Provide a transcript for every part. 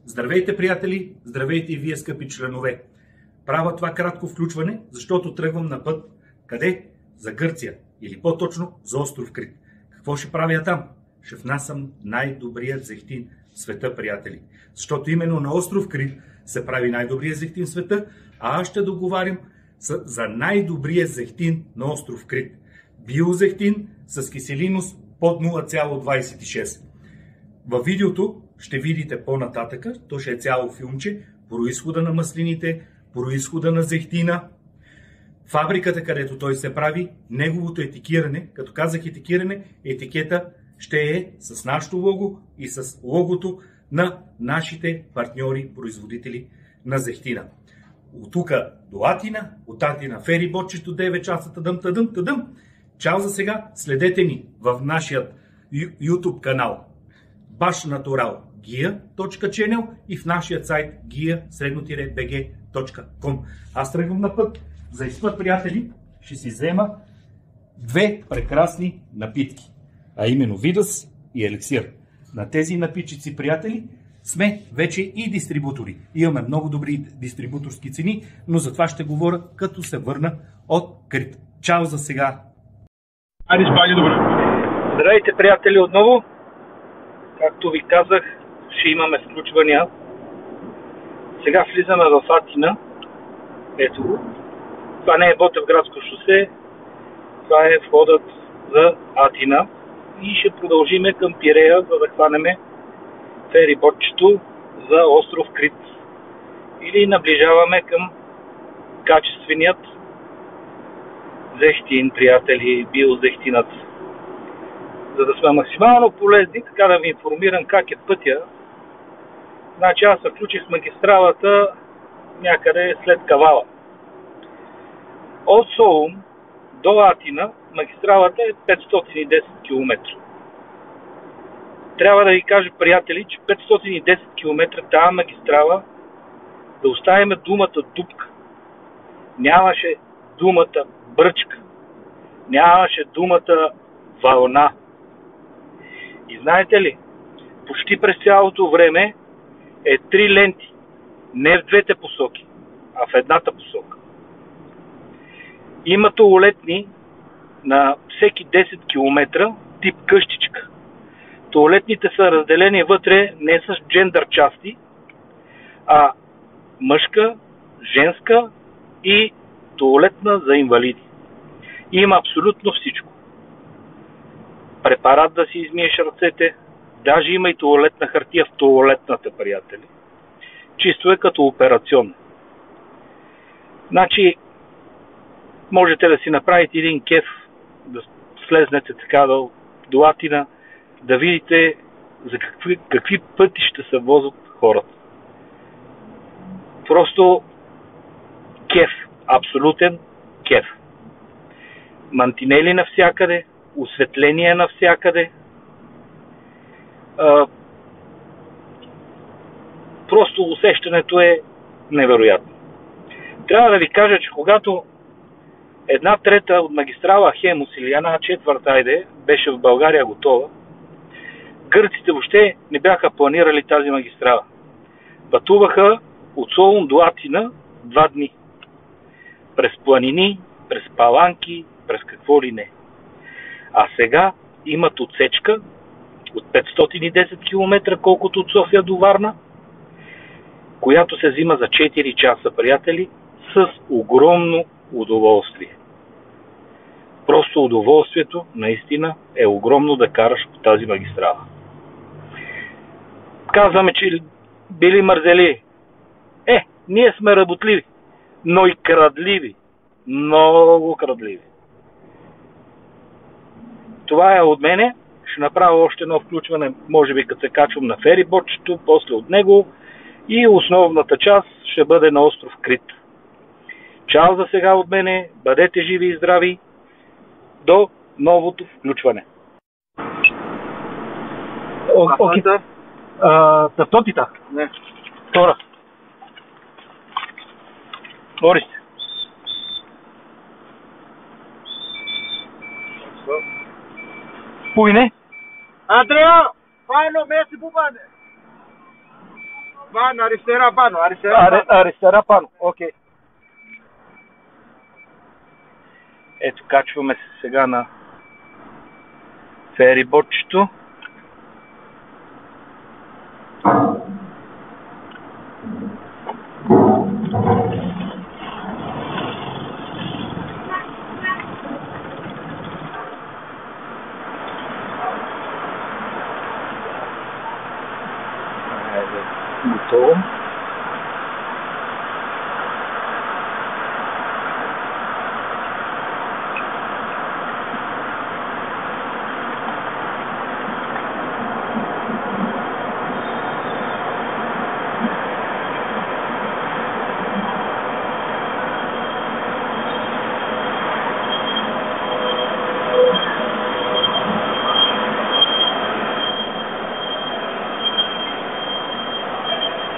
Здравейте, приятели! Здравейте и вие, скъпи членове! Правя това кратко включване, защото тръгвам на път. Къде? За Гърция. Или по-точно за остров Крит. Какво ще правя там? Ще внасям най-добрият зехтин в света, приятели. Защото именно на остров Крит се прави най-добрият зехтин в света, а аз ще договарям за най-добрият зехтин на остров Крит. Биозехтин с киселинност под 0,26. Във видеото ще видите по-нататъка, то ще е цяло филмче, произхода на маслините, произхода на зехтина, фабриката, където той се прави, неговото етикиране. Като казах етикиране, етикета ще е с нашето лого и с логото на нашите партньори, производители на зехтина. От тук до Атина, от Атина фериботчето 9 часа, тъдъм. Чао за сега, следете ни в нашия YouTube канал bashnatural.gia.channel и в нашия сайт gia-bg.com. Аз тръгвам на път. За изпът, приятели, ще си взема две прекрасни напитки, а именно Видас и Елексир. На тези напитчици, приятели, сме вече и дистрибутори. Имаме много добри дистрибуторски цени, но за това ще говоря като се върна от Крит. Чао за сега! Здравейте, приятели, отново. Както ви казах, ще имаме включвания. Сега влизаме в Атина. Ето го. Това не е Ботевградско шосе. Това е входът за Атина. И ще продължиме към Пирея, за да хванеме фериботчето за остров Крит. Или наближаваме към качественият зехтин, приятели, биозехтинът. За да сме максимално полезни, така да ви информирам как е пътя. Значи аз се включих магистралата някъде след Кавала. От Солун до Атина магистралата е 510 км. Трябва да ви кажа, приятели, че 510 км тази магистрала, да оставим думата дупка, нямаше думата бръчка, нямаше думата вълна. И знаете ли, почти през цялото време е 3 ленти, не в двете посоки, а в едната посока. Има тоалетни на всеки 10 км, тип къщичка. Тоалетните са разделени вътре не с джендър части, а мъжка, женска и тоалетна за инвалиди. Има абсолютно всичко. Препарат да си измиеш ръцете, даже има и тоалетна хартия в тоалетната, приятели. Чисто е като операционно. Значи, можете да си направите един кеф, да слезнете така до Атина, да видите за какви пътища се возят хората. Просто кеф, абсолютен кеф. Мантинели навсякъде, осветление навсякъде. Просто усещането е невероятно. Трябва да ви кажа, че когато 1/3 от магистрала Хемус или 1/4 беше в България готова, гърците въобще не бяха планирали тази магистрала. Пътуваха от Солун до Атина 2 дни. През планини, през паланки, през какво ли не. А сега имат отсечка от 510 км, колкото от София до Варна, която се взима за 4 часа, приятели, с огромно удоволствие. Просто удоволствието наистина е огромно да караш по тази магистрала. Казваме, че били мързели. Ние сме работливи, но и крадливи. Много крадливи. Това е от мене. Ще направя още едно включване, може би като се качвам на фериботчето, после от него и основната част ще бъде на остров Крит. Чао за сега от мене, бъдете живи и здрави, до новото включване. Окей. Тъптотита? Не. Втора. Орище. Пуйне. Andrea, fai no mesi pupane. Ван, аристера πάνω, аристера πάνω, окей. Ето, качваме се сега на фериботчето. Готово.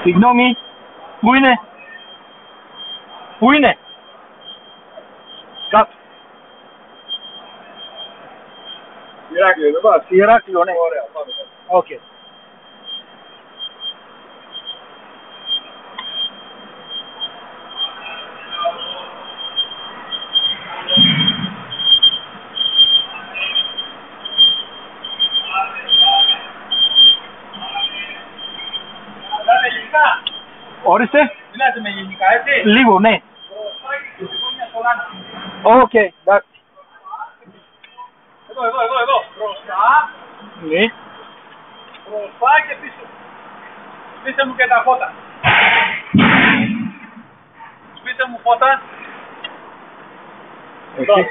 Συγγνώμη, πού είναι? Πού είναι? Κάτω. Ηράκλειο, δεν πας. Ηράκλειο, ναι. Ωραία, πάμε. Οκ. Ορίστε. Μιλάτε με γενικά, έτσι. Λίγο, ναι. Οκ, εντάξει. Εδώ. Μπροστά. Ναι. Μπροστά και πίσω. Σπίστε μου και τα φώτα. Σπίστε μου φώτα. Okay.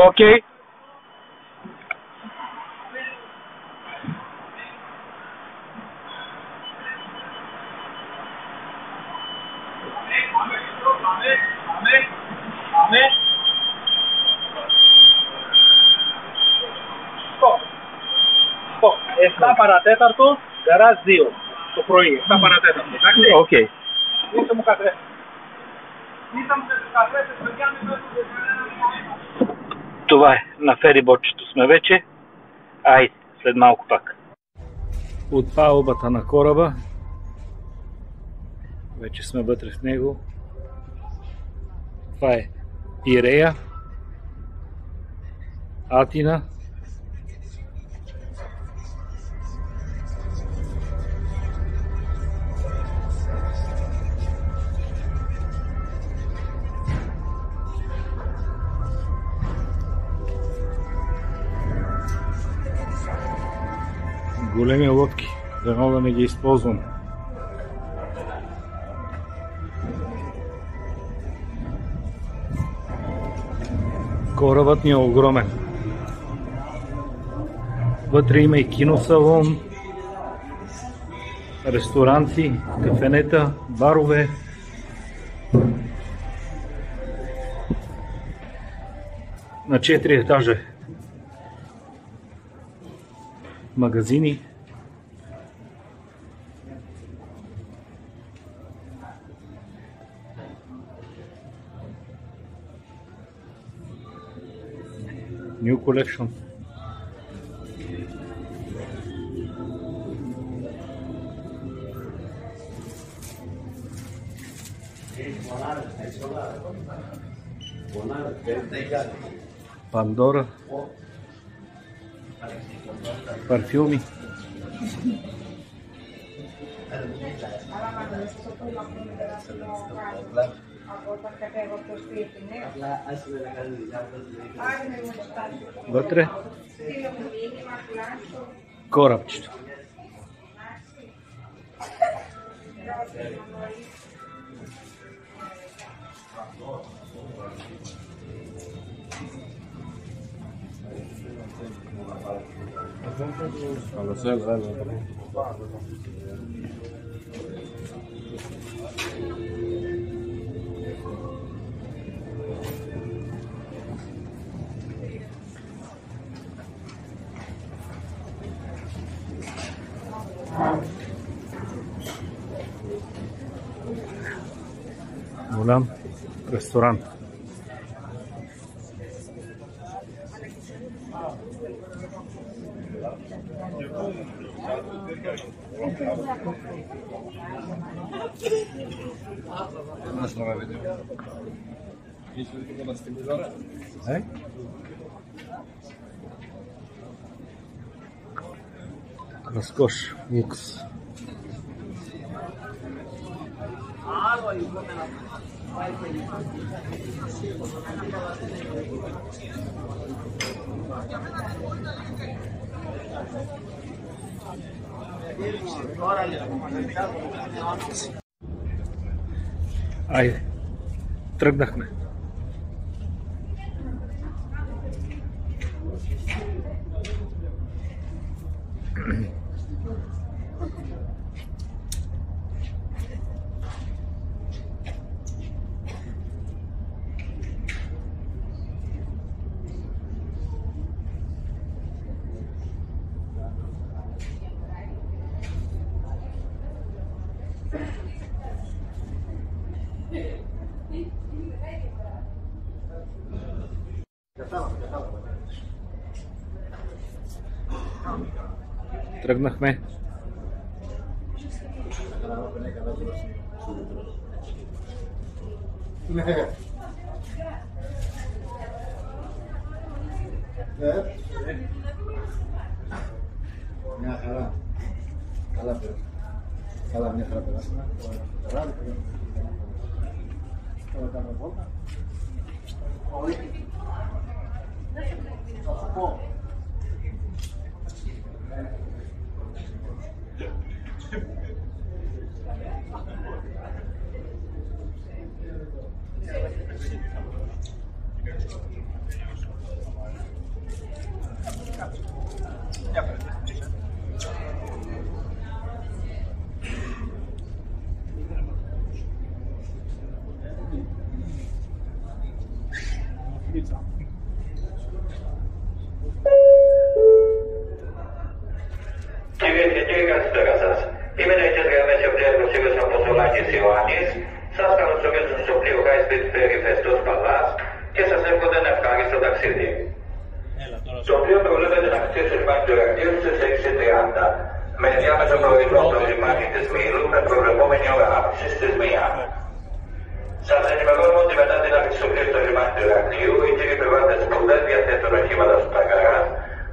Okay. Stop. 7 παρατέταρτο, γκαράζ 2 το πρωί. 7 παρατέταρτο, εντάξει. Οκ. Είστε μου καθρέφτες. Είστε μου καθρέφτες, παιδιά, μην πέφτουν. Това е, на фериботчето сме вече. Айде, след малко пак. От палубата на кораба. Вече сме вътре в него. Това е Пирея, Атина. Големи лодки, дано да не ги използвам. Корабът ни е огромен. Вътре има и киносалон, ресторанти, кафенета, барове. На 4 етажа. Магазини. New collection. Pandora. Парфюми. Вътре корабчето. голям ресторант. Разкош, лукс. Айде, тръгнахме. Тръгнахме. Το οποίο προβλέπεται να χτίσει το λιμάνι του Ηρακλείου στις 6:30 με διάμετρο πρωινό στο λιμάνι της Μήλου με προβλεπόμενη ώρα αύξηση στις 1. Σας ενημερώνουμε ότι μετά την αύξηση του πλοίου στο λιμάνι του Ηρακλείου, οι κύριοι επιβάτες που δεν διαθέτουν οχήματα στο Ταγκαράς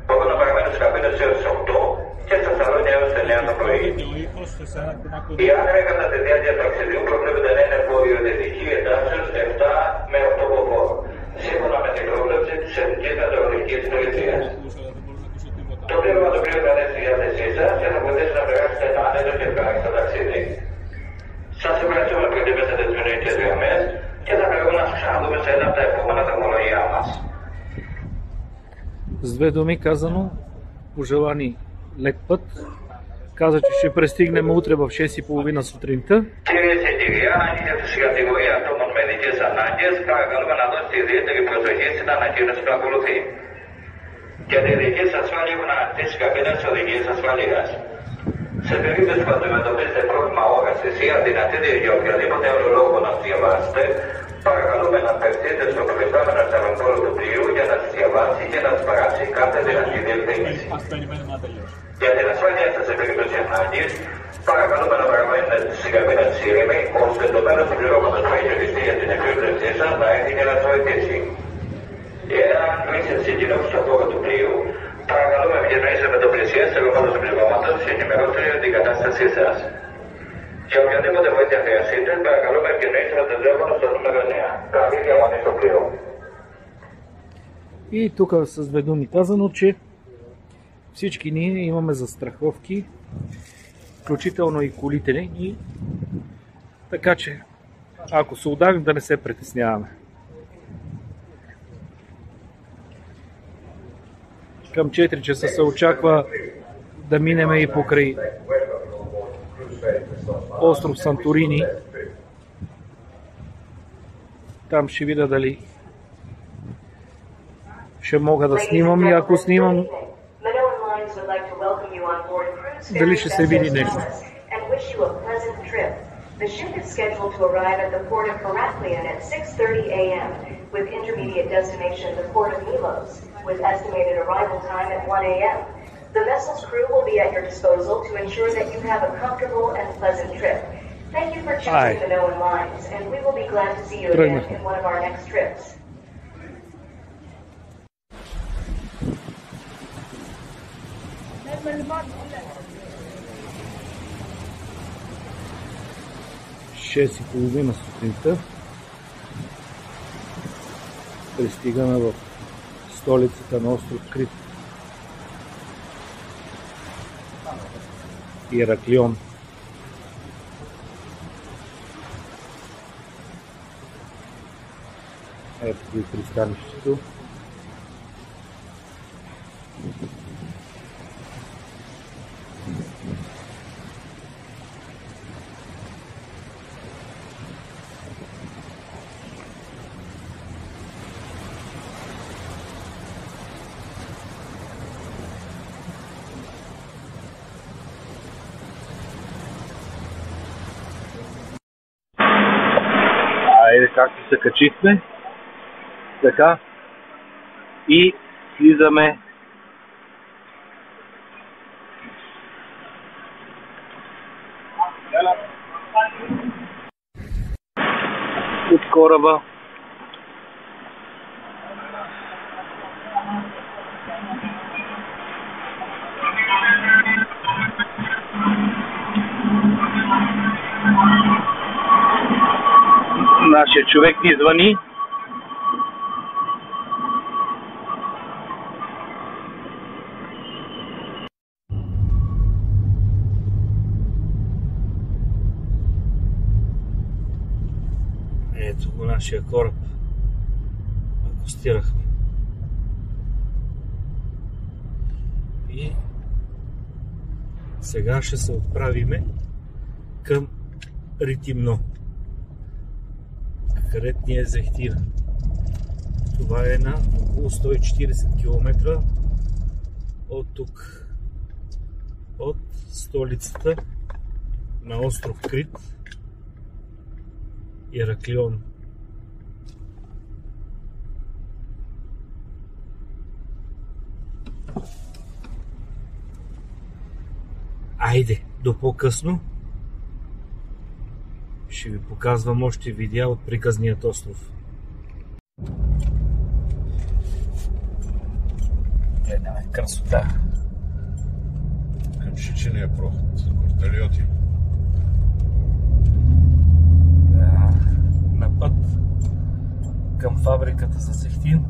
μπορούν να παραμένουν στις καμπίνες έως τις 8 και στα σαλόνια έως τις 9 το πρωί. Οι άνεμοι κατά τη διάρκεια του ταξιδιού προβλέπεται να είναι βορειοδυτική εντάσσεως 7 με 8 μποφόρ, σύμφωνα με την πρόβλεψη της Εθνικής Μετεωρολογικής Υπηρεσίας. Το πλήρωμα του πλοίου θα είναι στη διάθεσή σας και θα βοηθήσει να περάσετε ένα άνετο και ευχάριστο ταξίδι. Σας ευχαριστούμε που εντύπωσατε τις μηνύτες γραμμές και θα πρέπει να σας ξαναδούμε σε ένα από τα επόμενα δρομολογία μας. С две думи казано, пожелани лек път. Каза, че ще пристигнем утре в 6:30 сутринта. Κυρίες και κύριοι, αν έχετε τη κατηγορία ατόμων με ειδικές ανάγκες, παρακαλούμε να δώσετε ιδιαίτερη προσοχή στην ανακοίνωση που ακολουθεί. Για τη δική σας ασφάλεια έχουν ανακτήσει καμπίνες της οδηγίας ασφαλείας. Σε περίπτωση που αντιμετωπίζετε πρόβλημα όρασης ή αδυνατείτε για οποιοδήποτε άλλο λόγο να διαβάσετε, παρακαλούμε να απευθύνετε στο προϊστάμενο σταθεροπόλο του πλοίου για να σας διαβάσει και να σας παράσει κάθε δυνατή διευκρίνηση. Για την ασφάλεια σας σε περίπτωση ανάγκης, παρακαλούμε να παραμένετε στην καμπίνα της ήρεμη, ώστε το μέρος του πληρώματος που έχει οριστεί για την επίπλευσή σας να έρθει και να σας βοηθήσει. Εάν βρίσκεται στην κοινότητα στο χώρο του πλοίου, παρακαλούμε επικοινωνήστε με το πλησιέστερο μέρος του πληρώματος και ενημερώστε για την κατάστασή σας. Για οποιαδήποτε βοήθεια χρειαστείτε, παρακαλούμε επικοινωνήστε με το τηλέφωνο στο νούμερο 9. Καλή διαμονή στο πλοίο. И тук с две думи казано, че всички ние имаме застраховки, включително и колите ни, така че ако се удавим да не се притесняваме. Към 4 часа се очаква да минеме и покрай остров Санторини. Там ще видя дали ще мога да снимам и ако снимам, дали ще се види нещо. The ship is scheduled to arrive at the port of Heraklion at 6:30 a.m. with intermediate destination the port of Milos, with estimated arrival time at 1 a.m. The vessel's crew will be at your disposal to ensure that you have a comfortable and pleasant trip. Thank you for choosing the Minoan Lines, and we will be glad to see you again in one of our next trips. Шест и половина сутринта пристигаме в столицата на остров Крит, Ираклион. Ето и пристанището. Както се качихме, така и слизаме от кораба. Нашия човек ни звъни. Ето го нашия кораб. Акостирахме. И сега ще се отправиме към Ритимно, където ни е Зехтира. Това е на около 140 км от тук, от столицата на остров Крит, Ираклион. Айде, до по-късно ще ви показвам още видеа от приказният остров. Гледаме красота. Към Шичения проход за вертолети. Да, на път към фабриката за Зехтин.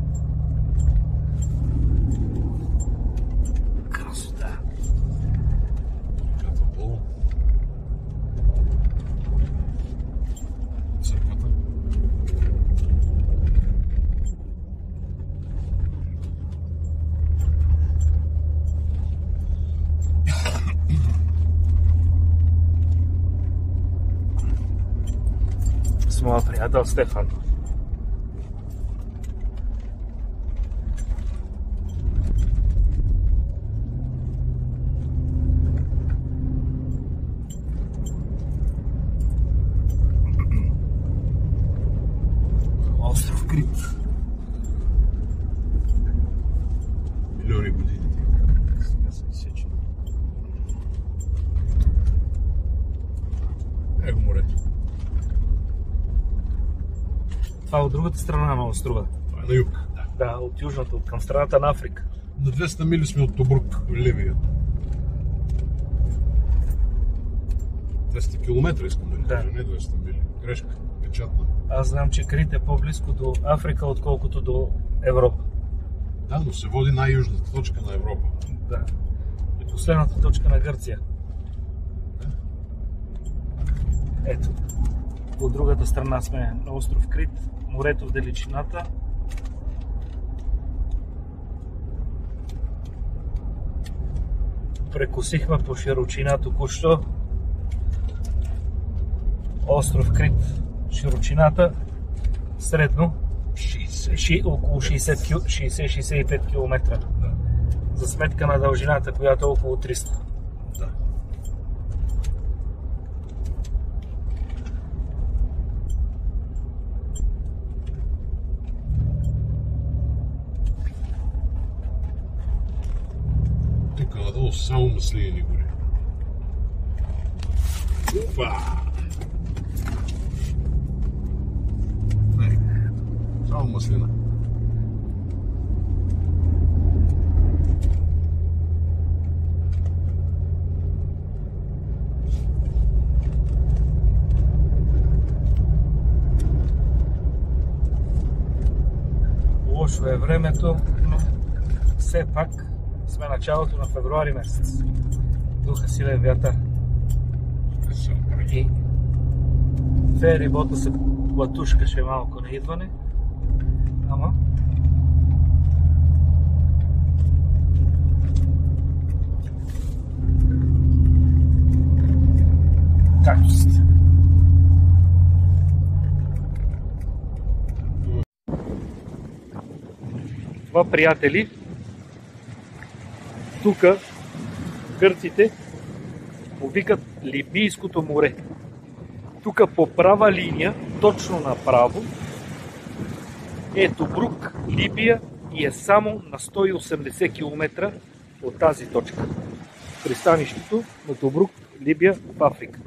Красота. Катапул. Църквата. С моя приятел Стефан. Остров Крит. Милиони години. Сега се изсече. Его морето. Това е от другата страна на острова. Това е на юг. Да, от южната, от към страната на Африка. На 200 мили сме от Тобрук, Ливия. 200 км искам да кажа, не 200 мили. Грешка, печатна. Аз знам, че Крит е по-близко до Африка, отколкото до Европа. Да, но се води най-южната точка на Европа. Да. И последната точка на Гърция. Да. Ето. От другата страна сме на остров Крит, морето в далечината. Прекосихме по широчина току-що остров Крит. Широчината средно около 60-65 км. Да. За сметка на дължината, която е около 300. Да. надолу само маслини гори. Опа! Не, само маслина. Лошо е времето, но все пак сме началото на февруари месец. Духа силен вятър. И ферибота се платушкаше малко на идване, ама както сте. Това, приятели, тук гърците повикат Либийското море. Тук по права линия, точно направо, е Тобрук, Либия, и е само на 180 км от тази точка. Пристанището на Тобрук, Либия, в Африка.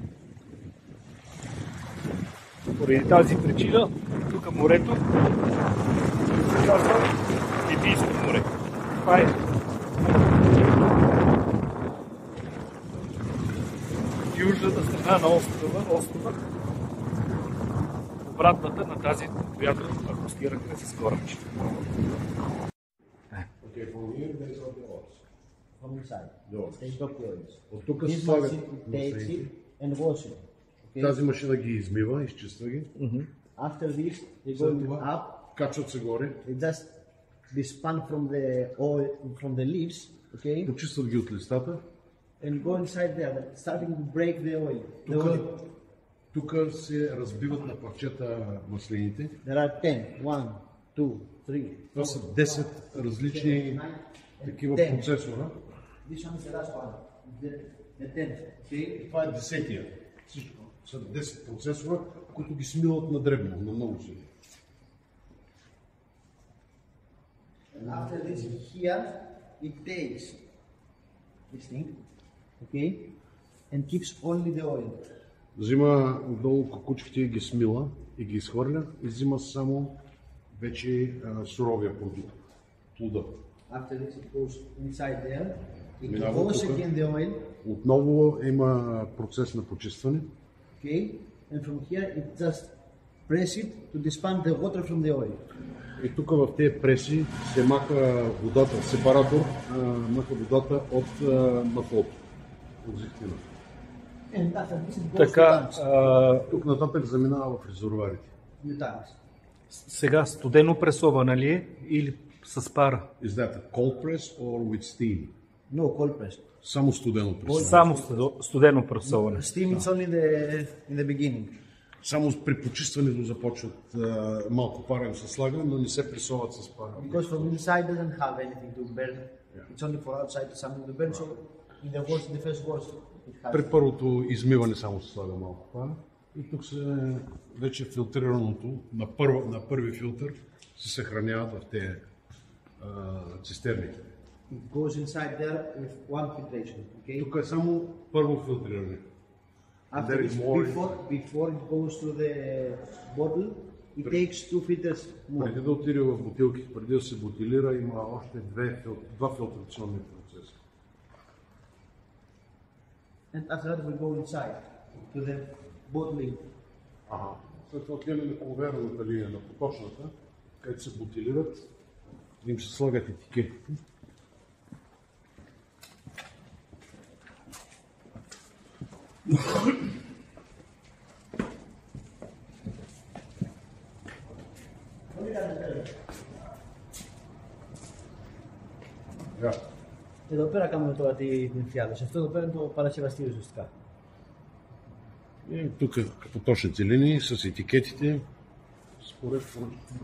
Поради тази причина, тук морето се казва Либийско море. Това е южната страна на острова, обратната на тази, която акустирахме с корабче. Okay, from here there's all the odds. From inside. The odds. Take the oils. От тук This слагат machine takes маслините. it and wash it. Okay? Тази машина ги измива, изчиства ги. After this, they go След това up. качват се горе, They just be spun from the oil, from the leaves. Okay? почистват ги от листата. And go inside there, starting to break the oil. The oil. Тук се разбиват на парчета маслините. There are 10. 1, 2, 3. Това са 10 различни такива процесора. This one is the last one. The 10th. Okay? Това е 10-тия. Всичко са 10 процесора, които ги смилат на дребно, на много сили. And after this, here it takes this thing, okay, and keeps only the oil. Взима долу кукучките и ги смила и ги изхвърля и взима само вече суровия продукт, плода. After this, it goes inside there. It Минава goes тука. again the oil, Отново има процес на почистване. okay, and from here it just press it to dispense the water from the oil. И тук в тези преси се маха водата, сепаратор, маха водата от маслото, от зехтина. And after this, it goes Така, to tanks. Тук нататък заминава в резервуарите. The tanks. сега студено пресована ли е или с пара? Is that a cold press or with steam? No, cold press. Само студено пресоване. Само студено пресоване. Steam is only in the beginning. Само при почистването започват малко парен се слага, но не се пресоват с пара. Because from inside doesn't have anything to burn. It's only for outside to something to burn. So in the wash, the first wash, it has. При първото измиване само се слага малко пара. И тук се вече филтрираното на първи филтър се съхраняват в тези цистерни. It goes inside there with one filtration. Okay. Тук е само първо филтриране. After There is this, more. before it goes to the bottle, it takes 2 filters more. Преди да отиде в бутилки, преди да се бутилира, има още два филтрационни процеса. And after that, we go inside to the bottling. След това отиваме на конвейерната линия на поточната, където се бутилират, им се слагат етикетите. Εδώ πέρα κάνουμε τώρα την φιάλωση. Αυτό εδώ πέρα είναι το παρασκευαστήριο ουσιαστικά. Тук поточните линии с етикетите според поръчката.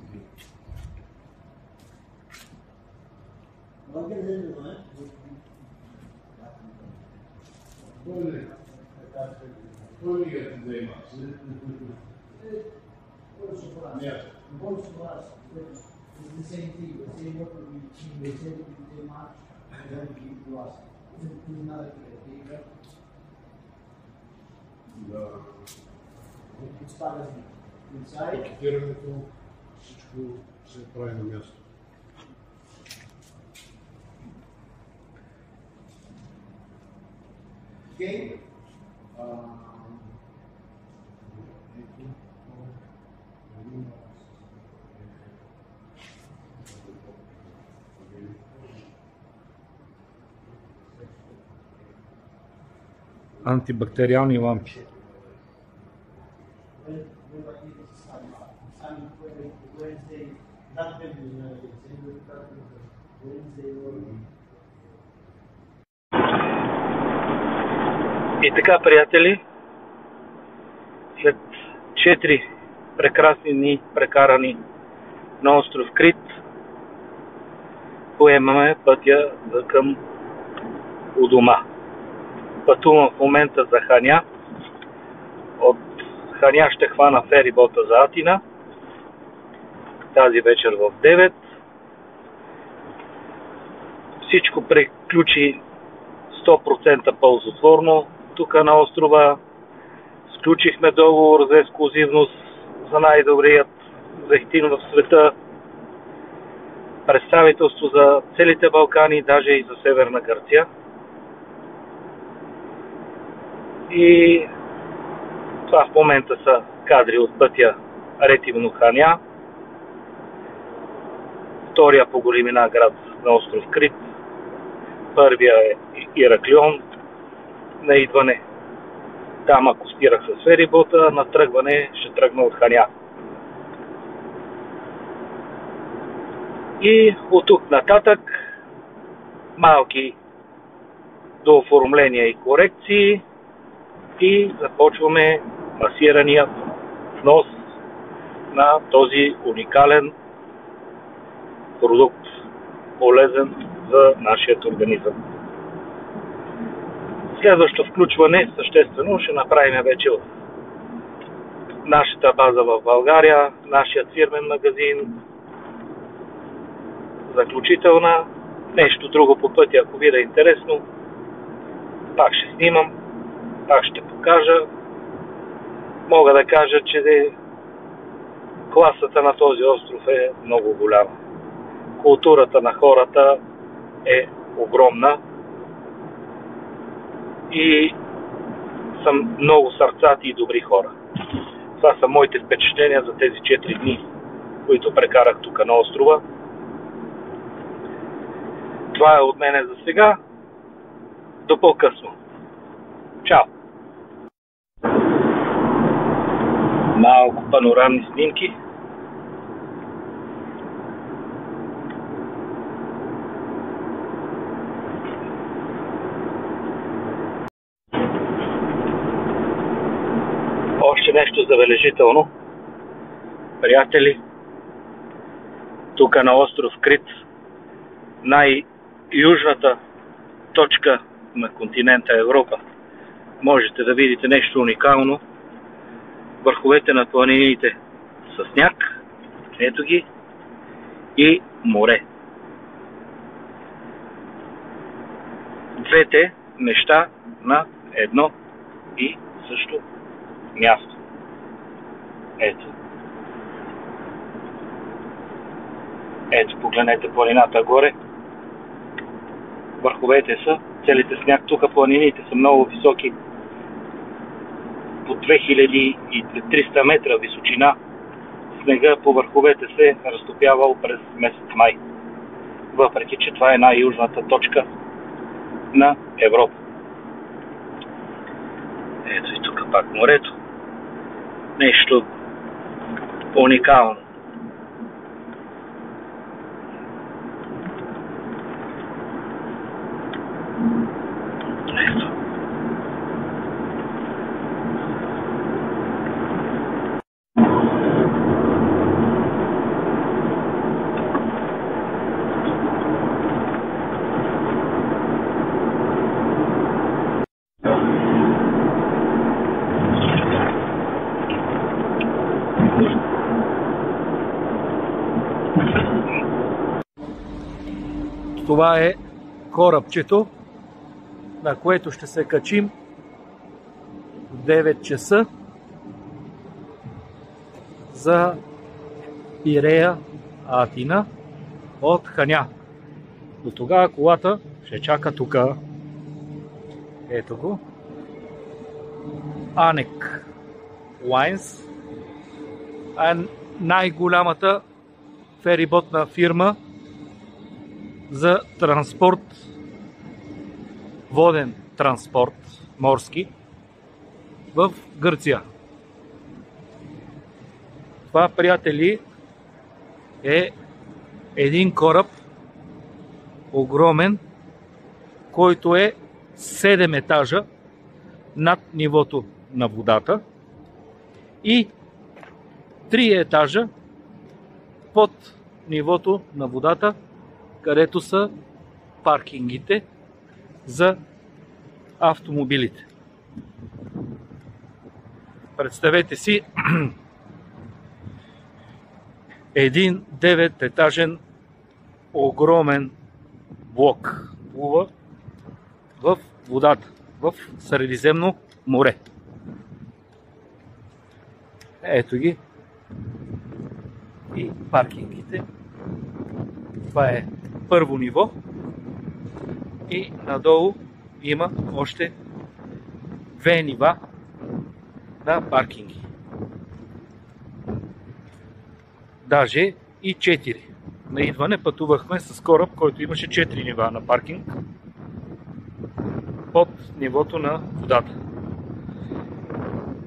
Да. Inside. Етикетирането, всичко се прави на място. Okay. Антибактериални лампи. И така, приятели, след 4 прекрасни дни, прекарани на остров Крит, поемаме пътя към у дома. Пътувам в момента за Ханя. От Ханя ще хвана ферибота за Атина тази вечер в 9. Всичко приключи 100% ползотворно тук на острова. Сключихме договор за ексклузивност за най-добрият зехтин в света. Представителство за целите Балкани, даже и за Северна Гърция. И това в момента са кадри от пътя Ретивно-Ханя, втория по големина град на остров Крит, първия е Ираклион на идване. Там акостирах с ферибота, на тръгване ще тръгна от Ханя. И от тук нататък малки дооформления и корекции и започваме масирания внос на този уникален продукт, полезен за нашия организъм. Следващо включване съществено ще направим вече от нашата база в България, нашият фирмен магазин, заключителна, нещо друго по пътя, ако ви да е интересно, пак ще снимам, пак ще покажа. Мога да кажа, че класата на този остров е много голяма. Културата на хората е огромна и са много сърцати и добри хора. Това са моите впечатления за тези 4 дни, които прекарах тук на острова. Това е от мене за сега. До по-късно. Чао! Малко панорамни снимки. Още нещо забележително. Приятели, тук на остров Крит, най-южната точка на континента Европа, можете да видите нещо уникално. Върховете на планините с сняг, ето ги, и море. Двете неща на едно и също място. Ето. Ето, погледнете планината горе. Върховете са, целите сняг. Тук планините са много високи. По 2300 метра височина. Снега по върховете се разтопявал през месец май. Въпреки, че това е най-южната точка на Европа. Ето и тук пак морето. Нещо уникално. Ето. Това е корабчето, на което ще се качим в 9 часа за Пирея, Атина от Ханя. До тогава колата ще чака тук. Ето го. Анек Лайнс е най-голямата фериботна фирма за транспорт, воден транспорт, морски, в Гърция. Това, приятели, е един кораб, огромен, който е 7 етажа над нивото на водата и 3 етажа под нивото на водата, където са паркингите за автомобилите. Представете си един 9-етажен огромен блок плува в водата, в Средиземно море. Ето ги и паркингите. Това е първо ниво и надолу има още 2 нива на паркинги. Даже и 4. На идване пътувахме с кораб, който имаше 4 нива на паркинг под нивото на водата.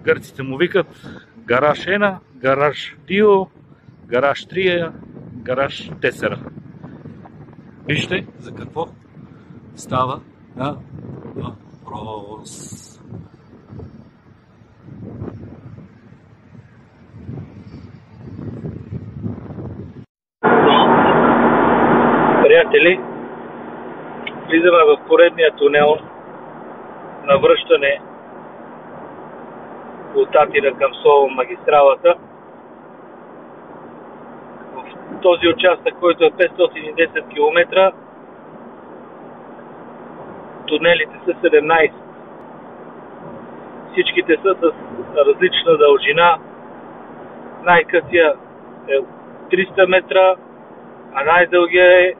Гърците му викат гараж 1, гараж Дио, гараж 3, гараж Тесера. Вижте за какво става на въпрос. Приятели, влизаме в поредния тунел на връщане от Атина към Солун магистралата. В този участък, който е 510 км, тунелите са 17. Всичките са с различна дължина. Най-късия е 300 метра, а най-дългия е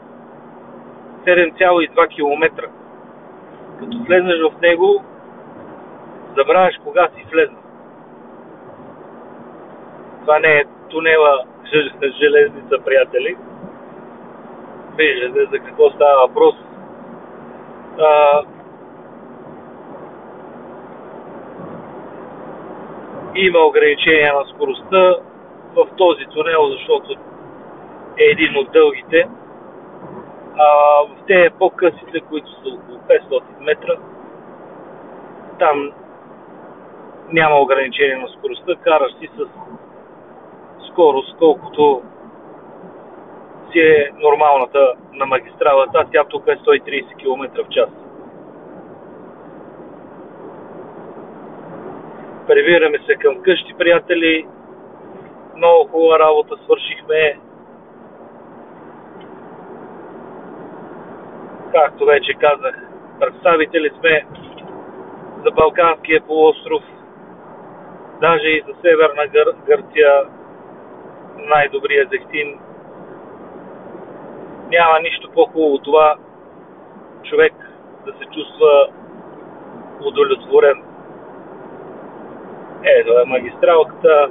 7,2 км. Като влезнеш в него, забравяш кога си влезнал. Това не е тунела железница, приятели. Виждате за какво става въпрос. Има ограничения на скоростта в този тунел, защото е един от дългите. В тези по-късите, които са около 500 метра, там няма ограничение на скоростта, караш си с скорост, колкото си е нормалната на магистралата, тя тук е 130 км в час. Прибираме се към къщи, приятели. Много хубава работа свършихме. Както вече казах, представители сме за Балканския полуостров, даже и за Северна Гърция, най-добрия зехтин. Няма нищо по-хубаво това човек да се чувства удовлетворен. Ето е магистралката.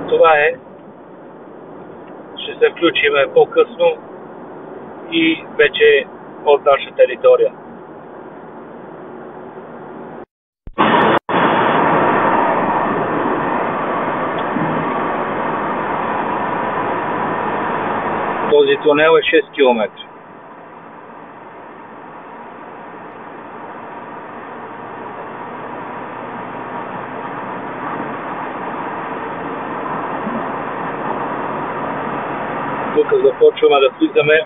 Това е. Ще се включиме по-късно и вече от наша територия. Този тунел е 6 км. Тук започваме да влизаме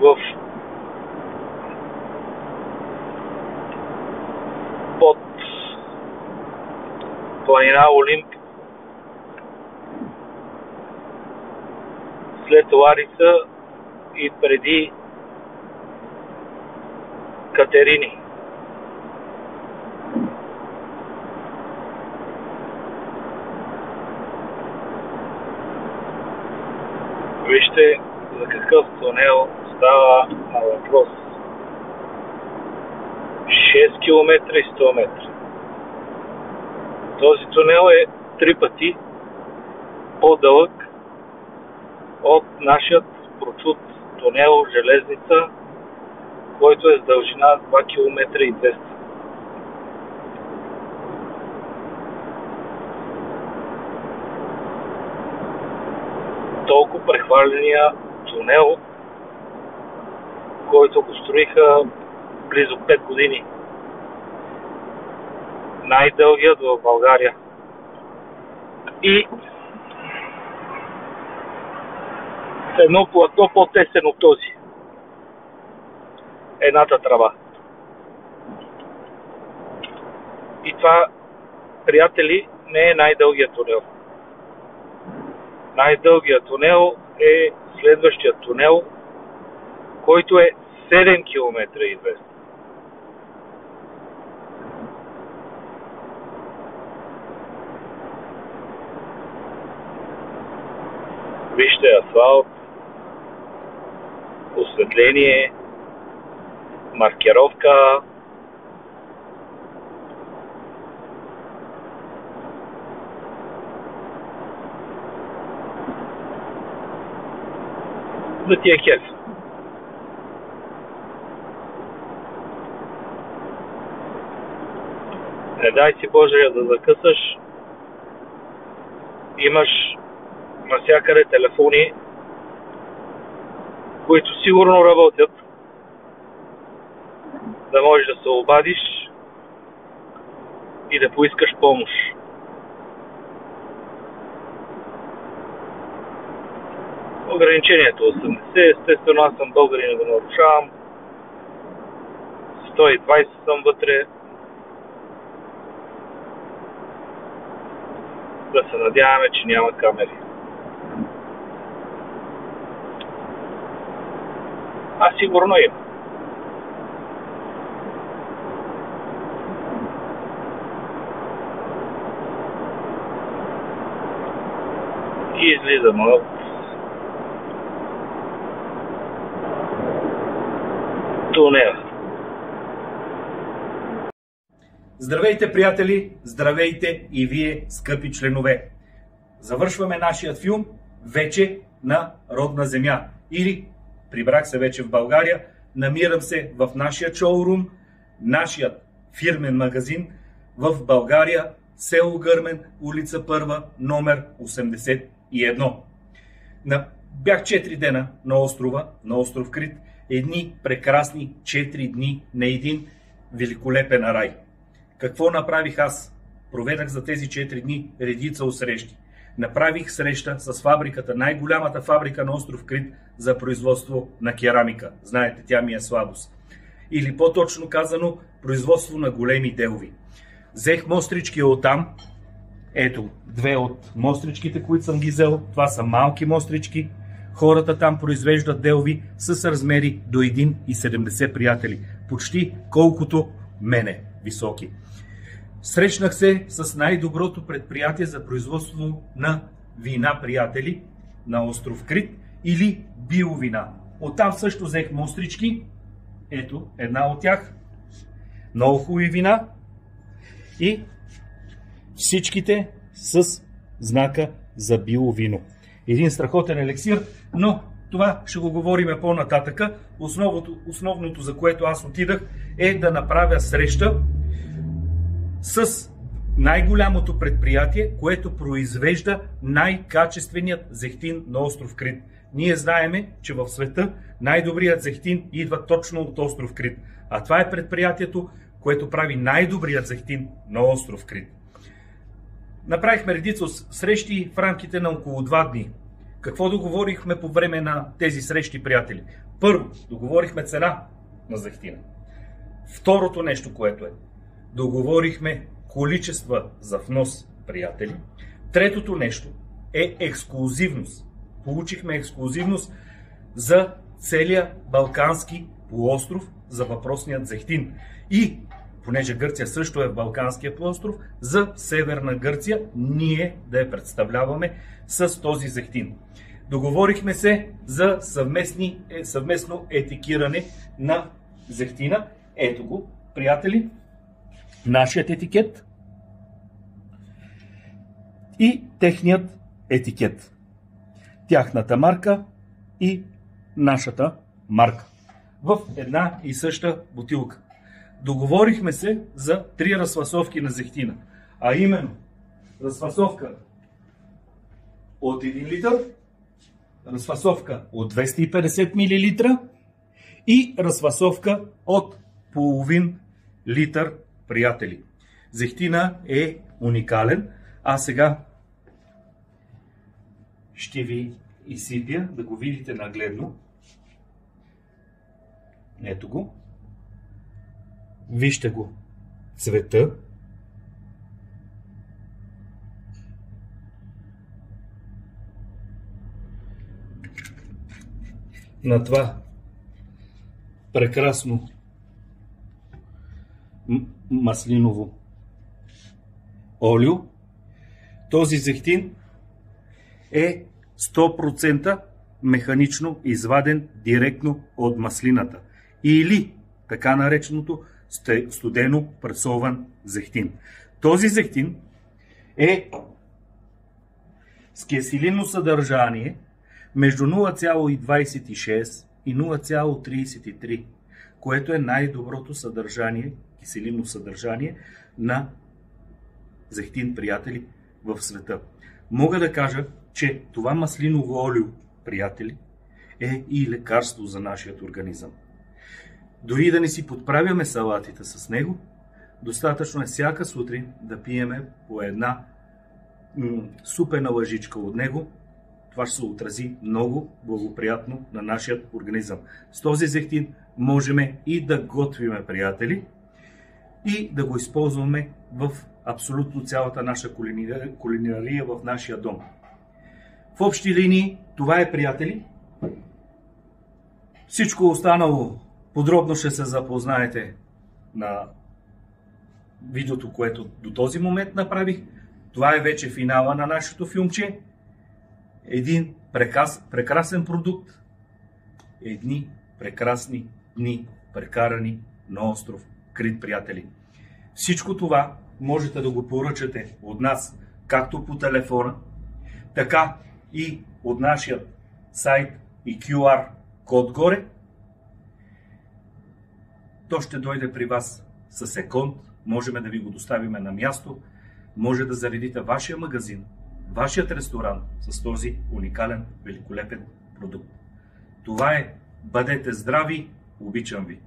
в планина Олимп, след Ларица и преди Катерини. Вижте за какъв тунел става на въпрос. 6 км и 100 метра. Този тунел е 3 пъти по-дълъг от нашият прочут тунел Железница, който е с дължина 2 км и 200. Толкова прехваления тунел, който го строиха близо 5 години. Най-дългият в България. И едно платно по-тесен от този. Едната тръба. И това, приятели, не е най-дългият тунел. Най-дългият тунел е следващият тунел, който е 7 км и 200. Вижте асфалт, осветление, маркировка. За тия кеф. Не дай си Боже да закъсаш. Имаш навсякъде телефони, които сигурно работят, да можеш да се обадиш и да поискаш помощ. Ограничението 80, естествено аз съм българин и го нарушавам. 120 съм вътре. Да се надяваме, че няма камери. А сигурно има. И излизаме от тунела. Здравейте, приятели! Здравейте и вие, скъпи членове! Завършваме нашия филм вече на родна земя. Или прибрах се вече в България, намирам се в нашия шоурум, нашият фирмен магазин в България, село Гърмен, улица 1, номер 81. Бях 4 дена на острова, на остров Крит, едни прекрасни 4 дни на един великолепен рай. Какво направих аз? Проведах за тези 4 дни редица срещи. Направих среща с фабриката, най-голямата фабрика на остров Крит за производство на керамика. Знаете, тя ми е слабост. Или по-точно казано, производство на големи делови. Взех мострички оттам. Ето, 2 от мостричките, които съм ги взел. Това са малки мострички. Хората там произвеждат делови с размери до 1,70 приятели. Почти колкото мене високи. Срещнах се с най-доброто предприятие за производство на вина, приятели, на остров Крит или биовина. Оттам също взех мострички. Ето, една от тях. Много хубави вина. И всичките с знака за биовино. Един страхотен елексир, но това ще го говорим по-нататъка. Основното, за което аз отидах, е да направя среща с най-голямото предприятие, което произвежда най-качественият зехтин на остров Крит. Ние знаеме, че в света най-добрият зехтин идва точно от остров Крит. А това е предприятието, което прави най-добрият зехтин на остров Крит. Направихме редица срещи в рамките на около 2 дни. Какво договорихме по време на тези срещи, приятели? Първо, договорихме цена на зехтина. Второто нещо, което е, договорихме количества за внос приятели. Третото нещо е ексклузивност. Получихме ексклузивност за целия Балкански полуостров, за въпросният зехтин. И, понеже Гърция също е в Балканския полуостров, за Северна Гърция ние да я представляваме с този зехтин. Договорихме се за съвместно етикиране на зехтина. Ето го, приятели, нашият етикет и техният етикет. Тяхната марка и нашата марка. В една и съща бутилка. Договорихме се за 3 разфасовки на зехтина. А именно, разфасовка от 1 литър, разфасовка от 250 мл и разфасовка от половин литър, приятели. Зехтина е уникален. А сега ще ви изсипя, да го видите нагледно. Ето го. Вижте го цвета. На това прекрасно маслиново олио. Този зехтин е 100% механично изваден директно от маслината. Или така нареченото студено пресован зехтин. Този зехтин е с киселинно съдържание между 0,26 и 0,33, което е най-доброто съдържание, киселинно съдържание на зехтин, приятели, в света. Мога да кажа, че това маслиново олио, приятели, е и лекарство за нашия организъм. Дори да не си подправяме салатите с него, достатъчно е всяка сутрин да пиеме по една супена лъжичка от него. Това ще се отрази много благоприятно на нашия организъм. С този зехтин можем и да готвиме, приятели, и да го използваме в абсолютно цялата наша кулинария в нашия дом. В общи линии това е, приятели. Всичко останало подробно ще се запознаете на видеото, което до този момент направих. Това е вече финала на нашето филмче. Един прекрасен продукт. Едни прекрасни дни, прекарани на остров Крит, приятели. Всичко това можете да го поръчате от нас, както по телефона, така и от нашия сайт и QR код горе. То ще дойде при вас със секунд, можем да ви го доставим на място, може да заредите вашия магазин, вашият ресторант с този уникален, великолепен продукт. Това е, бъдете здрави, обичам ви!